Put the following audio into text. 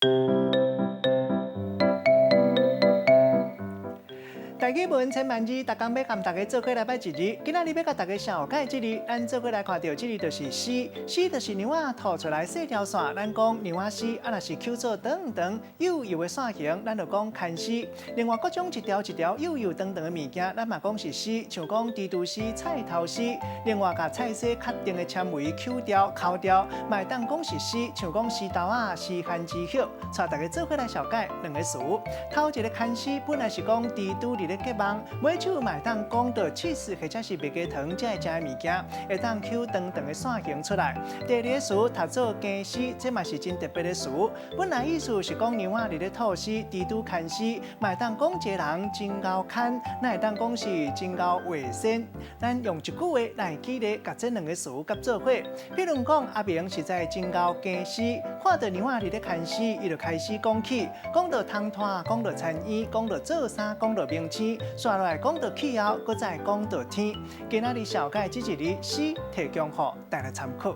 大语文千万字，逐工要跟大家做伙来摆一字。今仔日要甲大家小解这字，咱做伙来看到这字就是丝，丝就是牛仔吐出来细条线，咱讲牛仔丝，若是揪做长长幼幼的线形，咱就讲牵丝。另外各种一条一条幼幼长长的物件，咱嘛讲是丝，像讲猪肚丝、菜头丝。另外，甲菜色确定的纤维抽掉、抠掉，嘛会当讲是丝，像讲丝豆啊、丝番之叶。带大家做伙来小解两个词。头一个牵丝本来是讲猪肚里结网，买手嘛会当讲到起司或者是白加糖这会食的物件，会当抽长长的线形出来。第二个词读做鸡丝，这嘛是真特别的词。本来意思是讲牛仔伫咧吐丝，猪肚牵丝，嘛会当讲一个人真够牵，那会当讲是真够卫生。咱用一句话来举例，甲这两个词夹做伙。比如讲阿明实在真够鸡丝，看到牛仔伫咧牵丝，伊就开始讲起，讲到汤拖，讲到餐衣，讲到做衫，讲到名称。刷落来讲到气候，搁再讲到天。今仔日小解这一日诗提供予大家参考。